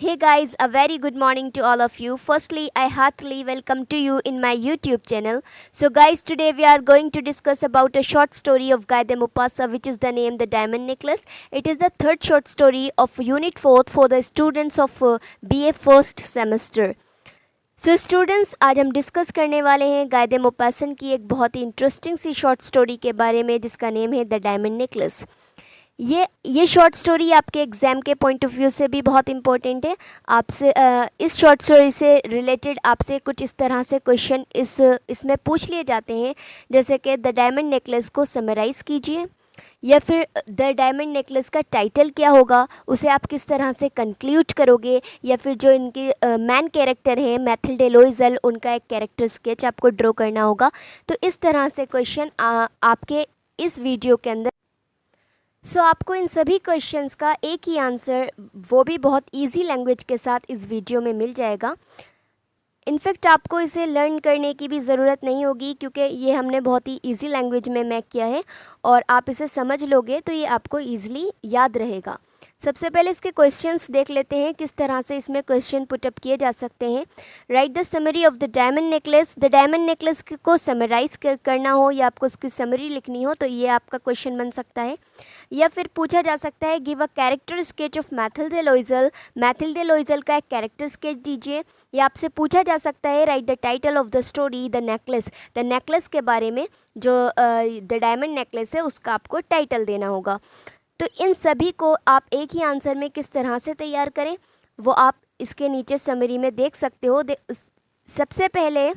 Hey guys, a very good morning to all of you. Firstly, I heartily welcome to you in my YouTube channel. So guys, today we are going to discuss about a short story of Guy de Maupassant, which is the name The Diamond Necklace. It is the third short story of Unit 4th for the students of BA first semester. So students, आज हम discuss करने वाले हैं गाय दे मोपासन की एक बहुत ही interesting सी short story के बारे में जिसका नेम है द डायमंड नेकलेस। ये शॉर्ट स्टोरी आपके एग्ज़ाम के पॉइंट ऑफ व्यू से भी बहुत इंपॉर्टेंट है। आपसे इस शॉर्ट स्टोरी से रिलेटेड आपसे कुछ इस तरह से क्वेश्चन इसमें पूछ लिए जाते हैं, जैसे कि द डायमंड नेकलेस को समराइज़ कीजिए, या फिर द डायमंड नेकलेस का टाइटल क्या होगा, उसे आप किस तरह से कंक्लूड करोगे, या फिर जो इनके मैन कैरेक्टर हैं मैथिल्डे लोइजल, उनका एक कैरेक्टर स्केच आपको ड्रॉ करना होगा। तो इस तरह से क्वेश्चन आपके इस वीडियो के अंदर आपको इन सभी क्वेश्चंस का एक ही आंसर, वो भी बहुत इजी लैंग्वेज के साथ, इस वीडियो में मिल जाएगा। इनफैक्ट आपको इसे लर्न करने की भी ज़रूरत नहीं होगी, क्योंकि ये हमने बहुत ही इजी लैंग्वेज में मेक किया है और आप इसे समझ लोगे तो ये आपको ईज़िली याद रहेगा। सबसे पहले इसके क्वेश्चंस देख लेते हैं, किस तरह से इसमें क्वेश्चन पुटअप किए जा सकते हैं। Right the summary of the diamond necklace. The diamond necklace को समराइज़ करना हो या आपको उसकी समरी लिखनी हो तो ये आपका क्वेश्चन बन सकता है। या फिर पूछा जा सकता है give a character sketch of Mathilde Loisel. Mathilde Loisel का एक कैरेक्टर स्केच दीजिए। या आपसे पूछा जा सकता है right the title of the story the necklace. The necklace के बारे में, जो द डायमंड नेकलेस है उसका आपको टाइटल देना होगा। तो इन सभी को आप एक ही आंसर में किस तरह से तैयार करें वो आप इसके नीचे समरी में देख सकते हो। सबसे पहले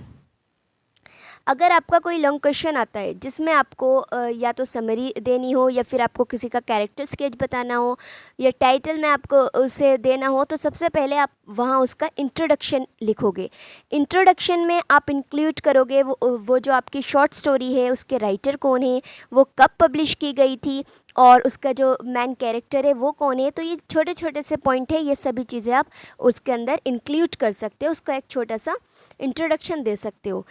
अगर आपका कोई लॉन्ग क्वेश्चन आता है जिसमें आपको या तो समरी देनी हो, या फिर आपको किसी का कैरेक्टर स्केच बताना हो, या टाइटल में आपको उसे देना हो, तो सबसे पहले आप वहाँ उसका इंट्रोडक्शन लिखोगे। इंट्रोडक्शन में आप इंक्लूड करोगे वो जो आपकी शॉर्ट स्टोरी है उसके राइटर कौन है, वो कब पब्लिश की गई थी, और उसका जो मैन कैरेक्टर है वो कौन है। तो ये छोटे छोटे से पॉइंट है, ये सभी चीज़ें आप उसके अंदर इंक्लूड कर सकते हो, उसका एक छोटा सा इंट्रोडक्शन दे सकते हो।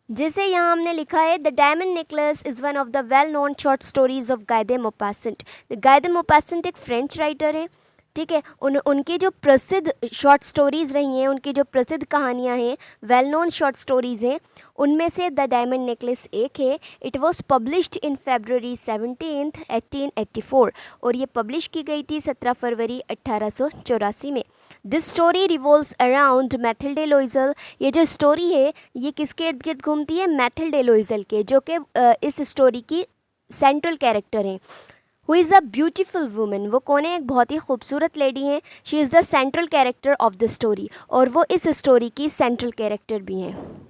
जैसे यहाँ हमने लिखा है the diamond necklace is one of the well known short stories of Guy de Maupassant. Guy de Maupassant एक फ्रेंच राइटर है, ठीक है। उनकी जो प्रसिद्ध शॉर्ट स्टोरीज़ रही हैं, उनकी जो प्रसिद्ध कहानियाँ हैं, वेल नोन शॉर्ट स्टोरीज़ हैं, उनमें से द डायमंड नेकलेस एक है। It was published in February 17th 1884, और ये पब्लिश की गई थी 17 फरवरी 1884 में। This story revolves around Mathilde Loisel. ये जो स्टोरी है ये किसके इर्द गिर्द घूमती है? मैथिल्डे लोइजल के, जो कि इस स्टोरी की सेंट्रल कैरेक्टर हैं। Who is a beautiful woman, वो कौन है? एक बहुत ही खूबसूरत लेडी हैं। She is the central character of the story, और वो इस स्टोरी की सेंट्रल कैरेक्टर भी हैं।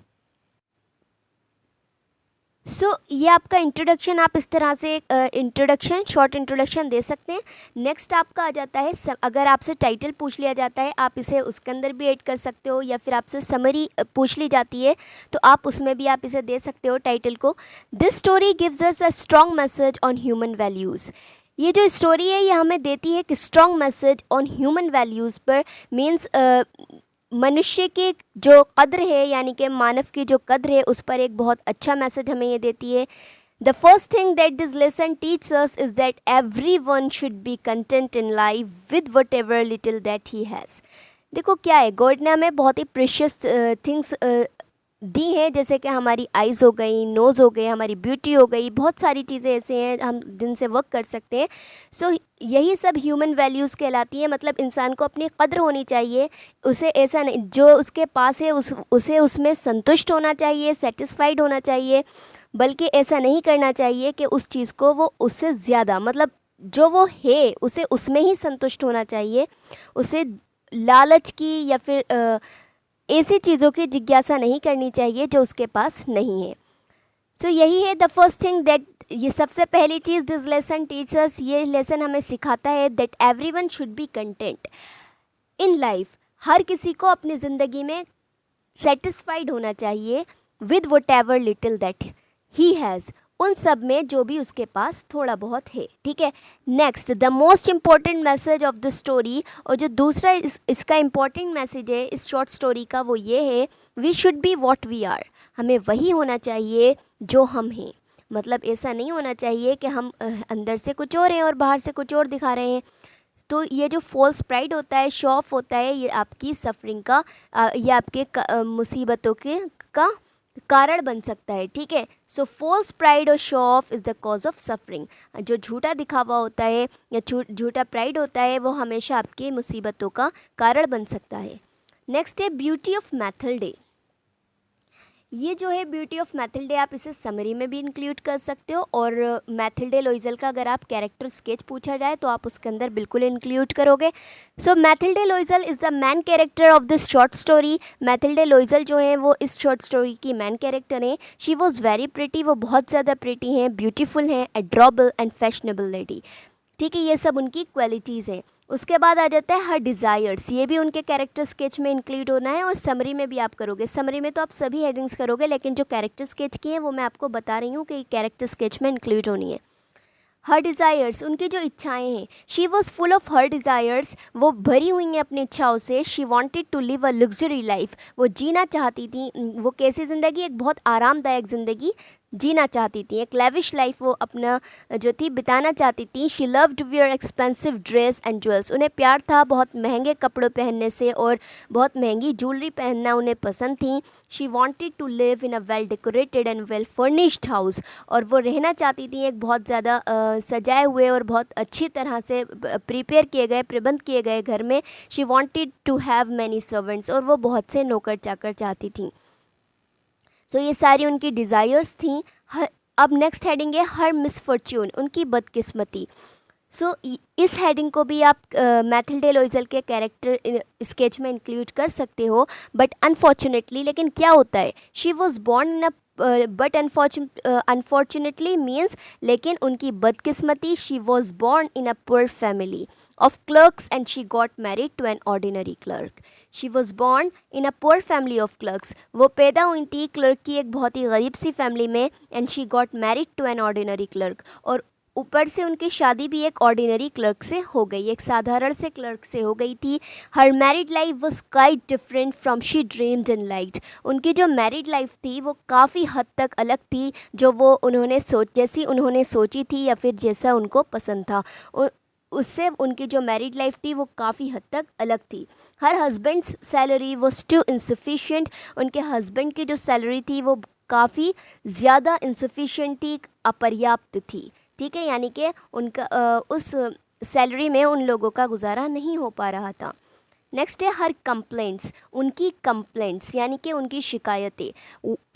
ये आपका इंट्रोडक्शन, आप इस तरह से इंट्रोडक्शन, शॉर्ट इंट्रोडक्शन दे सकते हैं। नेक्स्ट आपका आ जाता है अगर आपसे टाइटल पूछ लिया जाता है, आप इसे उसके अंदर भी ऐड कर सकते हो, या फिर आपसे समरी पूछ ली जाती है तो आप उसमें भी आप इसे दे सकते हो टाइटल को। This story gives us a strong message on human values. ये जो स्टोरी है ये हमें देती है कि strong message on human values पर, मीन्स मनुष्य की जो कद्र है, यानी कि मानव की जो कद्र है, उस पर एक बहुत अच्छा मैसेज हमें ये देती है। The first thing that this lesson teach us is that every one should be content in life with whatever little that he has. देखो क्या है, गॉड ने हमें बहुत ही प्रेशियस थिंग्स दी हैं, जैसे कि हमारी आइज़ हो गई, नोज़ हो गए, हमारी ब्यूटी हो गई, बहुत सारी चीज़ें ऐसे हैं हम जिनसे वर्क कर सकते हैं। यही सब ह्यूमन वैल्यूज़ कहलाती हैं। मतलब इंसान को अपनी कद्र होनी चाहिए, उसे ऐसा नहीं, जो उसके पास है उसे उसमें संतुष्ट होना चाहिए, सेटिस्फाइड होना चाहिए, बल्कि ऐसा नहीं करना चाहिए कि उस चीज़ को वो उससे ज़्यादा, मतलब जो वो है उसे उसमें ही संतुष्ट होना चाहिए। उसे लालच की या फिर ऐसी चीज़ों की जिज्ञासा नहीं करनी चाहिए जो उसके पास नहीं है। यही है द फर्स्ट थिंग दैट, ये सबसे पहली चीज़ दिस लेसन टीचर्स, ये लेसन हमें सिखाता है that everyone should be content in life. हर किसी को अपनी ज़िंदगी में सेटिस्फाइड होना चाहिए with whatever little that he has, उन सब में जो भी उसके पास थोड़ा बहुत है, ठीक है। Next the most important message of the story, और जो दूसरा इसका इम्पॉर्टेंट मैसेज है इस शॉर्ट स्टोरी का, वो ये है we should be what we are. हमें वही होना चाहिए जो हम हैं। मतलब ऐसा नहीं होना चाहिए कि हम अंदर से कुछ और हैं और बाहर से कुछ और दिखा रहे हैं। तो ये जो फॉल्स प्राइड होता है, शो ऑफ होता है, ये आपकी सफरिंग का ये आपके मुसीबतों के का कारण बन सकता है, ठीक है। सो फॉल्स प्राइड और show off is the cause of suffering. जो झूठा दिखावा होता है या झूठा प्राइड होता है वो हमेशा आपकी मुसीबतों का कारण बन सकता है। नेक्स्ट है ब्यूटी ऑफ मैथिल्डे। ये जो है ब्यूटी ऑफ मैथिल्डे, आप इसे समरी में भी इंक्लूड कर सकते हो, और मैथिल्डे लोइजल का अगर आप कैरेक्टर स्केच पूछा जाए तो आप उसके अंदर बिल्कुल इंक्लूड करोगे। So Mathilde Loisel is the main character of this short story. मैथिल्डे लोइजल जो है वो इस शॉर्ट स्टोरी की मैन कैरेक्टर हैं। शी वॉज़ वेरी प्रिटी, वो बहुत ज़्यादा प्रिटी हैं, ब्यूटीफुल हैं, एड्रॉबल एंड फैशनेबल लेडी, ठीक है। ये सब उनकी क्वालिटीज़ हैं। उसके बाद आ जाता है हर डिज़ायर्स, ये भी उनके कैरेक्टर स्केच में इंक्लूड होना है, और समरी में भी आप करोगे। समरी में तो आप सभी हेडिंग्स करोगे, लेकिन जो कैरेक्टर स्केच की है वो मैं आपको बता रही हूँ कि कैरेक्टर स्केच में इंक्लूड होनी है। हर डिज़ायर्स, उनकी जो इच्छाएं हैं, she was full of her desires, वो भरी हुई हैं अपनी इच्छाओं से। She wanted to live a luxury life, वो जीना चाहती थी, वो कैसी ज़िंदगी, एक बहुत आरामदायक ज़िंदगी जीना चाहती थी, एक लेविश लाइफ वो अपना जो थी बिताना चाहती थी। She loved wear expensive dress and jewels, उन्हें प्यार था बहुत महंगे कपड़े पहनने से और बहुत महंगी ज्वेलरी पहनना उन्हें पसंद थी। She wanted to live in a well decorated and well furnished house, और वो रहना चाहती थी एक बहुत ज़्यादा सजाए हुए और बहुत अच्छी तरह से प्रिपेयर किए गए, प्रबंध किए गए घर में। She wanted to have many servants, और वो बहुत से नौकर चाकर चाहती थी। तो ये सारी उनकी डिज़ायर्स थी। अब नेक्स्ट हेडिंग है हर मिसफॉर्च्यून, उनकी बदकिस्मती। सो इस हेडिंग को भी आप मैथिल्डे लोइजल के कैरेक्टर स्केच में इंक्लूड कर सकते हो, बट अनफॉर्चुनेटली, लेकिन क्या होता है, she was born in a but unfortunately means, लेकिन उनकी बदकिस्मती, she was born in a poor family of clerks and she got married to an ordinary clerk. She was born in a poor family of clerks. वो पैदा हुई थी clerk की एक बहुत ही गरीब सी फैमिली में, and she got married to an ordinary clerk. और ऊपर से उनकी शादी भी एक ऑर्डिनरी क्लर्क से हो गई, एक साधारण से क्लर्क से हो गई थी। Her married life was quite different from she dreamed and liked, उनकी जो मैरिड लाइफ थी वो काफ़ी हद तक अलग थी जो वो जैसी उन्होंने सोची थी या फिर जैसा उनको पसंद था, उससे उनकी जो मैरिड लाइफ थी वो काफ़ी हद तक अलग थी। Her husband's salary was too insufficient, उनके हस्बैंड की जो सैलरी थी वो काफ़ी ज़्यादा इंसफिशिएंट थी, अपर्याप्त थी, ठीक है। यानी कि उनका उस सैलरी में उन लोगों का गुजारा नहीं हो पा रहा था। नेक्स्ट है हर कंप्लेंट्स, उनकी कंप्लेंट्स यानी कि उनकी शिकायतें,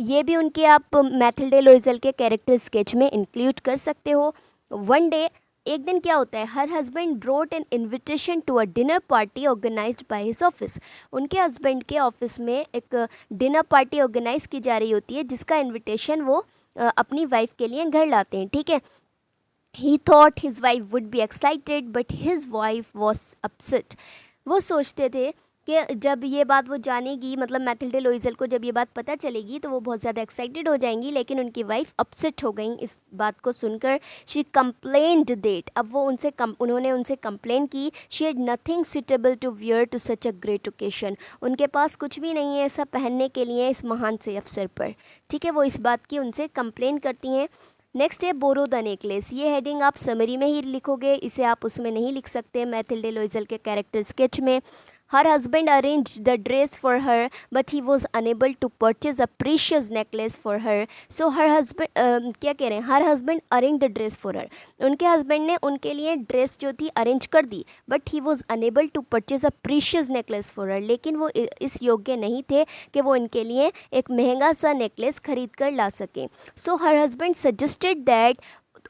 ये भी उनके आप मैथिल्डे लोइजल के कैरेक्टर स्केच में इंक्लूड कर सकते हो। वन डे, एक दिन क्या होता है, her husband brought an invitation to a dinner party organised by his office, उनके हस्बैंड के ऑफिस में एक डिनर पार्टी ऑर्गेनाइज की जा रही होती है जिसका इन्विटेशन वो अपनी वाइफ के लिए घर लाते हैं, ठीक है। ही thought his wife would be excited but his wife was upset, वो सोचते थे कि जब ये बात वो जानेगी, मतलब मैथिल्डे लोइजल को जब ये बात पता चलेगी तो वो बहुत ज़्यादा एक्साइटेड हो जाएंगी, लेकिन उनकी वाइफ अपसेट हो गई इस बात को सुनकर। शी कंप्लेन्ड दैट, अब वो उन्होंने उनसे कंप्लेन की, she had nothing suitable to wear to such a great occasion, उनके पास कुछ भी नहीं है ऐसा पहनने के लिए इस महान से अवसर पर, ठीक है। वो इस बात की उनसे कंप्लेन करती हैं। नेक्स्ट है बोरो द नेकलेस, ये हेडिंग आप समरी में ही लिखोगे, इसे आप उसमें नहीं लिख सकते मैथिल्डे लोइजल के कैरेक्टर स्केच में। Her husband arrange the dress for her but he was unable to purchase a precious necklace for her. So her husband क्या कह रहे हैं, her husband arrange the dress for her, उनके husband ने उनके लिए dress जो थी अरेंज कर दी, but he was unable to purchase a precious necklace for her, लेकिन वो इस योग्य नहीं थे कि वो इनके लिए एक महंगा सा नेकलेस खरीद कर ला सकें। So her husband suggested that,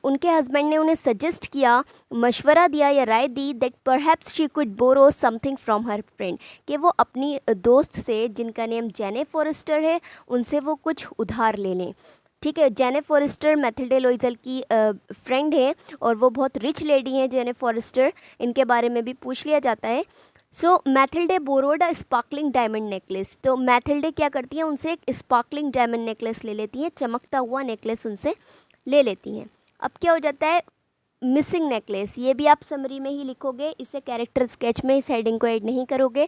उनके हस्बैंड ने उन्हें सजेस्ट किया, मशवरा दिया या राय दी, that perhaps she could borrow something from her friend, कि वो अपनी दोस्त से जिनका नेम जेने फॉरेस्टर है उनसे वो कुछ उधार ले लें, ठीक है। जेने फॉरेस्टर मैथिल्डे लोइजल की फ्रेंड है और वो बहुत रिच लेडी हैं जेने फॉरेस्टर, इनके बारे में भी पूछ लिया जाता है। सो मैथिल्डे बोरोड अ स्पार्कलिंग डायमंड नेकलेस, तो मैथिल्डे क्या करती हैं, उनसे एक स्पार्कलिंग डायमंड नेकलेस ले लेती हैं, चमकता हुआ नेकलेस उनसे ले लेती हैं। अब क्या हो जाता है, मिसिंग नेकलेस, ये भी आप समरी में ही लिखोगे, इसे कैरेक्टर स्केच में इस हेडिंग को ऐड नहीं करोगे।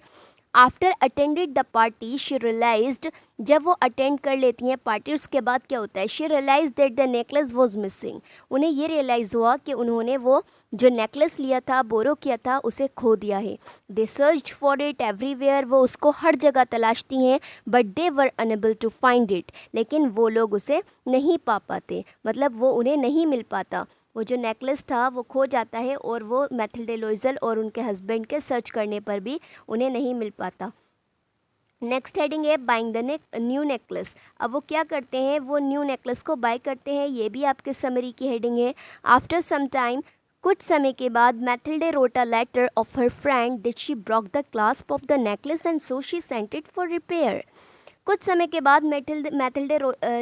After attended the party she realized, जब वो अटेंड कर लेती हैं पार्टी उसके बाद क्या होता है, she realize that the necklace was missing, उन्हें ये रियलाइज़ हुआ कि उन्होंने वो जो नेकलेस लिया था, बोरो किया था, उसे खो दिया है। They search for it everywhere, वो उसको हर जगह तलाशती हैं, but they were unable to find it, लेकिन वो लोग उसे नहीं पा पाते, मतलब वो उन्हें नहीं मिल पाता। वो जो नेकलेस था वो खो जाता है और वो मैथिल्डे लोइजल और उनके हस्बैंड के सर्च करने पर भी उन्हें नहीं मिल पाता। नेक्स्ट हेडिंग है बाइंग द न्यू नेकलेस। अब वो क्या करते हैं, वो न्यू नेकलेस को बाय करते हैं, ये भी आपके समरी की हेडिंग है। आफ्टर सम टाइम, कुछ समय के बाद, Mathilde wrote a letter of her friend that she broke the clasp of the necklace and so she sent it for repair. कुछ समय के बाद मैथिल्डे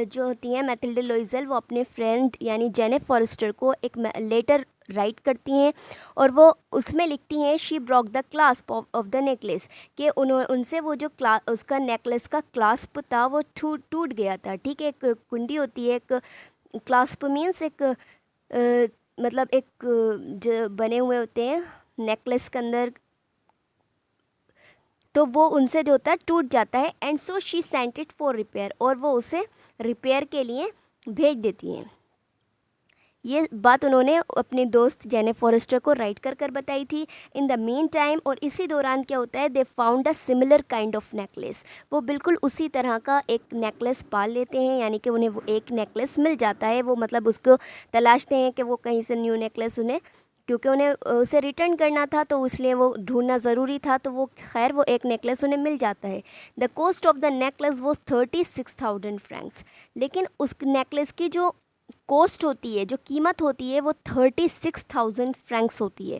जो होती हैं मैथिल्डे लोइजल, वो अपने फ्रेंड यानी जेने फॉरेस्टर को एक लेटर राइट करती हैं और वो उसमें लिखती हैं she broke the clasp of the necklace, कि उनसे वो जो उसका नेकलेस का क्लास्प था वो टूट गया था। ठीक है, एक कुंडी होती है, एक क्लास्प मीन्स एक मतलब एक जो बने हुए होते हैं नेकलेस के अंदर, तो वो उनसे जो होता है टूट जाता है। And so she sent it for repair, और वो उसे रिपेयर के लिए भेज देती हैं। ये बात उन्होंने अपने दोस्त जेने फॉरेस्टर को राइट कर बताई थी। इन द मीन टाइम, और इसी दौरान क्या होता है, they found a similar kind of necklace, वो बिल्कुल उसी तरह का एक नेकलेस पाल लेते हैं, यानी कि उन्हें वो एक नेकलेस मिल जाता है। वो मतलब उसको तलाशते हैं कि वो कहीं से न्यू नेकलेस उन्हें, क्योंकि उन्हें उसे रिटर्न करना था तो इसलिए वो ढूंढना ज़रूरी था, तो वो खैर वो एक नेकलेस उन्हें मिल जाता है। The cost of the necklace was 36,000 Franks, लेकिन उस नेकलेस की जो कॉस्ट होती है, जो कीमत होती है, वो 36,000 फ्रैंक्स होती है।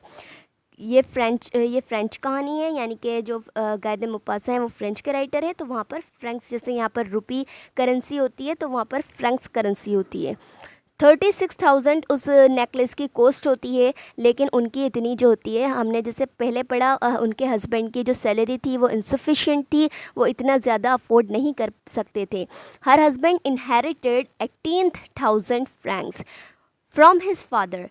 ये फ्रेंच कहानी है, यानी कि जो गाय दे मोपासा हैं वो फ्रेंच के राइटर है, तो वहाँ पर फ्रैंक्स, जैसे यहाँ पर रुपी करेंसी होती है तो वहाँ पर फ्रैंक्स करेंसी होती है। 36,000 उस नेकलेस की कॉस्ट होती है, लेकिन उनकी इतनी जो होती है, हमने जैसे पहले पढ़ा, उनके हस्बैंड की जो सैलरी थी वो इंसफिशेंट थी, वो इतना ज़्यादा अफोर्ड नहीं कर सकते थे। Her husband inherited 18,000 Franks from his father,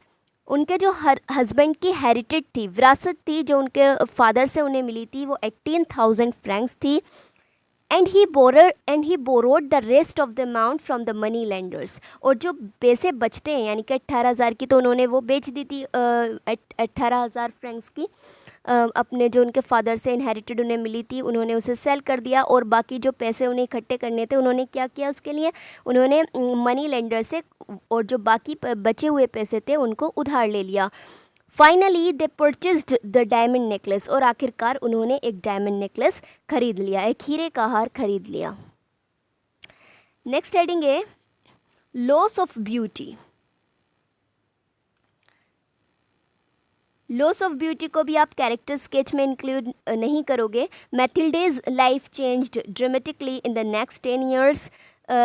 उनके जो हर हस्बैंड की हेरिटेज थी, विरासत थी जो उनके फादर से उन्हें मिली थी, वो 18,000 फ्रैंक्स थी। And he borrowed the rest of the amount from the money lenders, और जो पैसे बचते हैं, यानी कि 18,000 की तो उन्होंने वो बेच दी थी, 18,000 फ्रैंक्स की अपने जो उनके फादर से इनहेरिटेड उन्हें मिली थी, उन्होंने उसे सेल कर दिया, और बाकी जो पैसे उन्हें इकट्ठे करने थे उन्होंने क्या किया, उसके लिए उन्होंने मनी लेंडर से और जो बाकी बचे हुए पैसे थे उनको उधार ले लिया। Finally they purchased the diamond necklace, और आखिरकार उन्होंने एक डायमंड नेकलेस खरीद लिया, एक हीरे का हार खरीद लिया। नेक्स्ट हेडिंग है loss of beauty. Loss of beauty को भी आप कैरेक्टर स्केच में इंक्लूड नहीं करोगे। Mathilde's life changed dramatically in the next 10 years.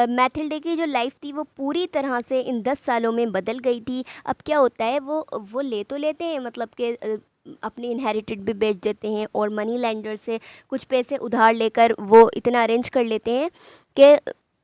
Mathilde की जो लाइफ थी वो पूरी तरह से इन 10 सालों में बदल गई थी। अब क्या होता है, वो ले तो लेते हैं, मतलब कि अपनी इनहेरिटेड भी बेच देते हैं, और मनी लेंडर से कुछ पैसे उधार लेकर वो इतना अरेंज कर लेते हैं कि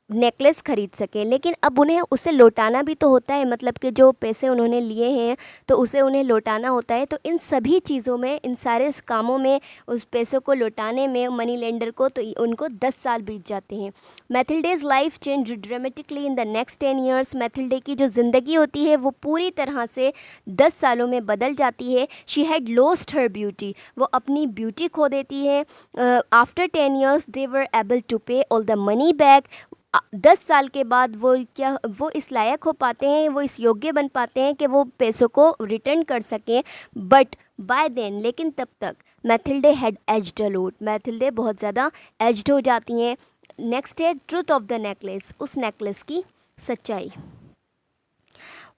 नेकलेस खरीद सकें, लेकिन अब उन्हें उसे लौटाना भी तो होता है, मतलब कि जो पैसे उन्होंने लिए हैं तो उसे उन्हें लौटाना होता है। तो इन सभी चीज़ों में, इन सारे कामों में, उस पैसों को लौटाने में मनी लेंडर को तो उनको 10 साल बीत जाते हैं। Mathilde's life change dramatically in the next 10 years. Mathilde की जो ज़िंदगी होती है वो पूरी तरह से 10 सालों में बदल जाती है। She had lost her beauty, वो अपनी ब्यूटी खो देती है। After 10 years they were able to pay all the money back. 10 साल के बाद वो इस लायक हो पाते हैं, वो इस योग्य बन पाते हैं कि वो पैसों को रिटर्न कर सकें। बट बाय देन, लेकिन तब तक Mathilde had aged a lot, Mathilde बहुत ज़्यादा एज्ड हो जाती हैं। नेक्स्ट है ट्रूथ ऑफ द नेकलेस, उस नेकलेस की सच्चाई।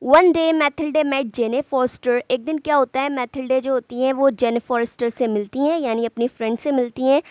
वन डे मैथिल्डे मेट जेने फॉरेस्टर। एक दिन क्या होता है, मैथिल्डे जो होती हैं वो जेने फॉरेस्टर से मिलती हैं, यानी अपनी फ्रेंड से मिलती हैं।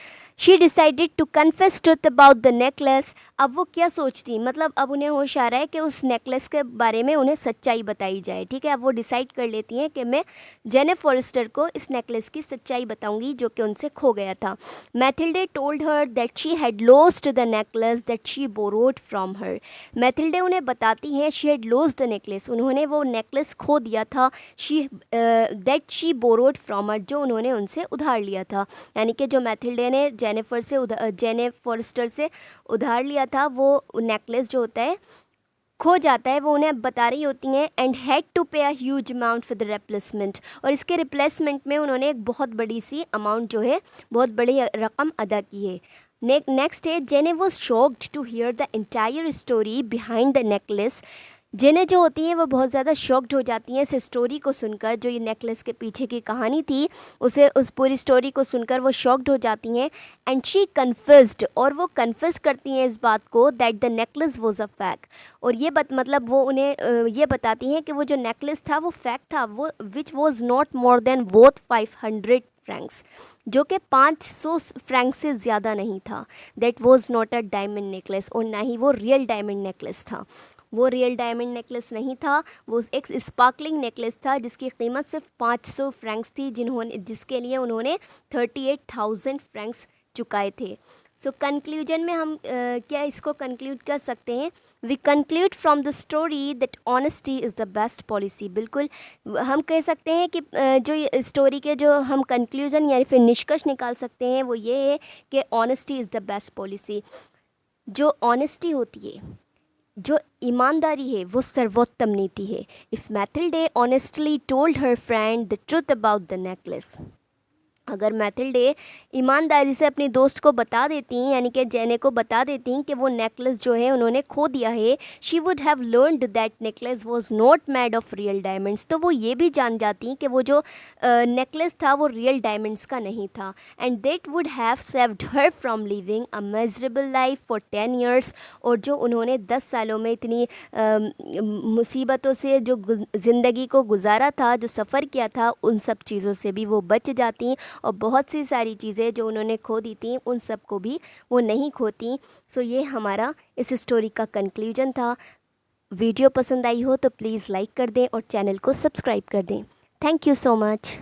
She decided to confess truth about the necklace. अब वो क्या सोचती, मतलब अब उन्हें होश आ रहा है कि उस नेकलेस के बारे में उन्हें सच्चाई बताई जाए। ठीक है, अब वो डिसाइड कर लेती हैं कि मैं जेनिफर फॉरेस्टर को इस नेकलेस की सच्चाई बताऊंगी जो कि उनसे खो गया था। Mathilde told her that she had lost the necklace that she borrowed from her. Mathilde उन्हें बताती हैं she had lost the necklace, उन्होंने वो नेकलेस खो दिया था। She that she borrowed from her, जो उन्होंने उनसे उधार लिया था। यानी कि जो मैथिल्डे ने जेनिफर फॉरेस्टर से उधार लिया था, वो नेकलेस जो होता है खो जाता है, वो उन्हें अब बता रही होती हैं। एंड हैड टू पे a huge amount for the replacement, और इसके रिप्लेसमेंट में उन्होंने एक बहुत बड़ी सी अमाउंट जो है, बहुत बड़ी रकम अदा की है। नेक्स्ट है, Jeanne was shocked to hear the entire story behind the necklace. Jeanne जो होती हैं वो बहुत ज़्यादा शॉक्ड हो जाती हैं इस स्टोरी को सुनकर, जो ये नेकलेस के पीछे की कहानी थी उसे, उस पूरी स्टोरी को सुनकर वो शॉक्ड हो जाती हैं। एंड शी कन्फिस्ड, और वो कन्फिस करती हैं इस बात को that the necklace was a fake. और ये मतलब वो उन्हें ये बताती हैं कि वो जो नेकलेस था वो फैक था, वो which was not more than worth 500 francs, जो कि 500 फ्रैंक से ज़्यादा नहीं था। That was not a diamond necklace, और ना ही वो रियल डायमंड नेकलेस था। वो रियल डायमंड नेकलेस नहीं था, वो एक स्पार्कलिंग नेकलेस था जिसकी कीमत सिर्फ 500 फ्रैंक्स थी, जिसके लिए उन्होंने 38,000 फ्रैंक्स चुकाए थे। सो कंक्लूजन में हम क्या इसको कंक्लूड कर सकते हैं? We conclude from the story that honesty is the best policy. बिल्कुल हम कह सकते हैं कि जो स्टोरी के जो हम कंक्लूजन या फिर निष्कर्ष निकाल सकते हैं वो ये है कि honesty is the best policy. जो ऑनेस्टी होती है, जो ईमानदारी है, वो सर्वोत्तम नीति है। If Mathilde honestly told her friend the truth about the necklace, अगर मैथिल्डे ईमानदारी से अपनी दोस्त को बता देती, यानी कि जेने को बता देती कि वो नेकलेस जो है उन्होंने खो दिया है, she would have learned that necklace was not made of real diamonds, तो वो ये भी जान जाती कि वो जो नेकलेस था वो रियल डायमंड्स का नहीं था। And that would have saved her from living a miserable life for 10 years, और जो उन्होंने 10 सालों में इतनी मुसीबतों से जो ज़िंदगी को गुजारा था, जो सफ़र किया था, उन सब चीज़ों से भी वो बच जाती, और बहुत सी सारी चीज़ें जो उन्होंने खो दी थी उन सब को भी वो नहीं खोती। सो ये हमारा इस स्टोरी का कंक्लूजन था। वीडियो पसंद आई हो तो प्लीज़ लाइक कर दें और चैनल को सब्सक्राइब कर दें। Thank you so much.